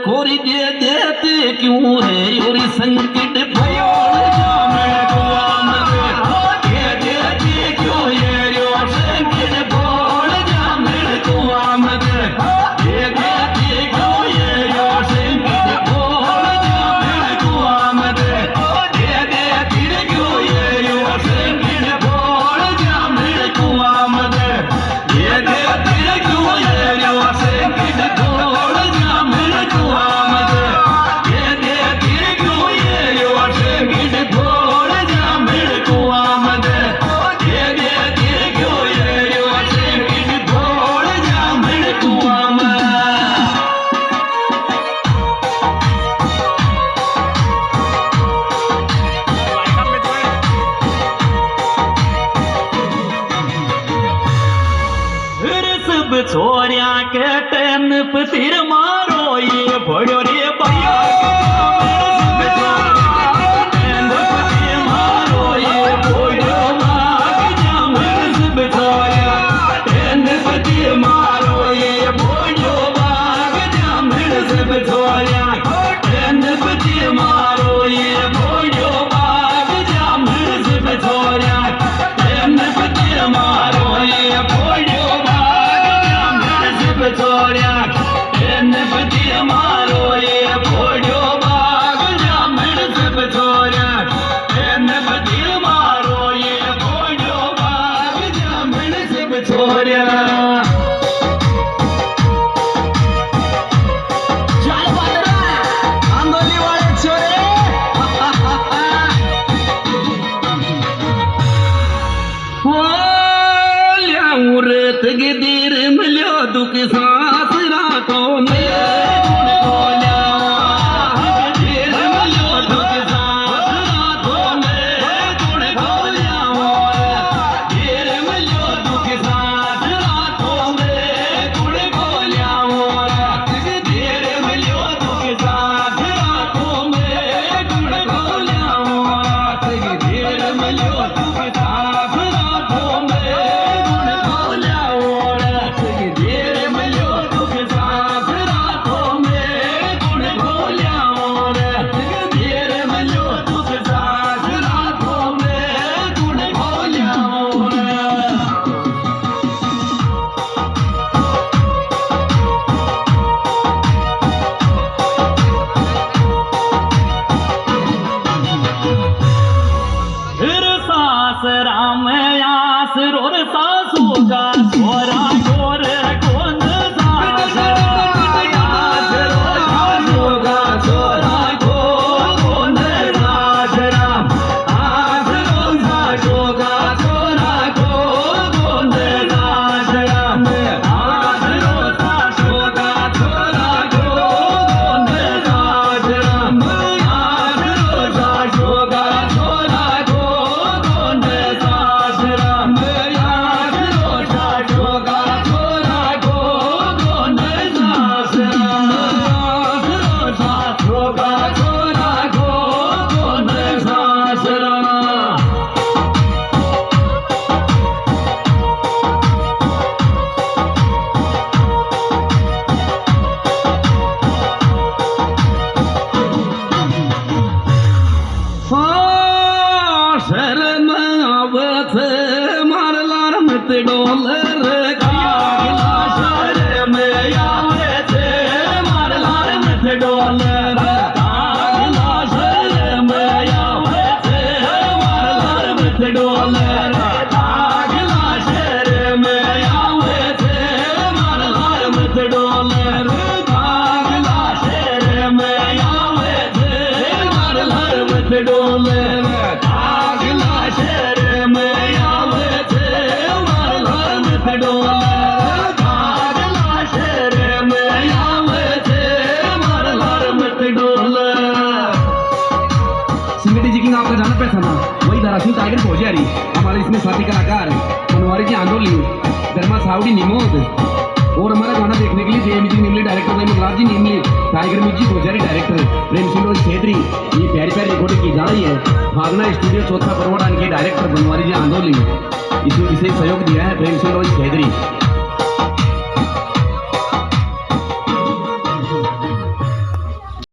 खोरी दे देते क्यों है और संकट फोड़ जा मैं गुलाम दे देते क्यों है और संकट फोड़ जा मैं गुलाम दे देते क्यों है और संकट फोड़ जा मैं गुलाम दे देते क्यों है और संकट फोड़ जा मैं गुलाम दे देते क्यों है और संकट फोड़ जा मैं गुलाम दे देते क्यों है और संकट फोड़ जा मैं गुलाम दे देते क्यों है और संकट फोड़ जा मैं गुलाम फिर सब छोरिया के टेन पतिर मारो ये बड़ो रे भैया तकदीर मिलो दुख सांस रातों में गुण बोला तकदीर मिलो दुख सांस रातों में गुण बोला तकदीर मिलो दुख सांस रातों में गुण बोला तकदीर मिलो दुख सांस रातों में गुण बोला तकदीर मिलो दुख सांस रातों में गुण बोला तकदीर मिलो दुख सांस रातों में गुण बोला तकदीर मिलो दुख सांस रातों में गुण बोला फिर सास राम आस रोर सासू का छोरा छोर कौन सास आस रोर सासू का छोरा कौन सास राम आस रोर सासू का छोरा कौन सास राम आस रोर सासू का छोरा कौन सास राम आस रोर सासू का छोरा कौन सास राम आस रोर सासू का छोरा कौन सास राम आस रोर सासू का छोरा कौन सास राम शरण आवत मारलार मत डोलर कागला शरण आवत मारलार मत डोलर कागला शरण आवत मारलार मत डोलर कागला शरण आवत मारलार मत डोलर कागला शरण आवत मारलार मत डोलर कागला शरण आवत मारलार मत डोलर कागला शरण आवत मारलार मत डोलर। सिंगड़ी जी की आपका जाना पैसा ना वही दरासिल टाइगर पहुंचारी हमारे इसमें साथी कलाकार मनवारी जी आंदोली धर्मा सावड़ी निमोद और हमारा गाना देखने के लिए जे music निमली director Manoj ji निमली tiger music पहुंचारी director Prem Singh Chhetri ये प्यारी प्यारी रिकॉर्डिंग की जा रही है। भागना स्टूडियो चौथा परवाड़ा के डायरेक्टर बनवारी जी आंदोली इसमें विशेष सहयोग दिया है प्रेम सिंह छेत्री।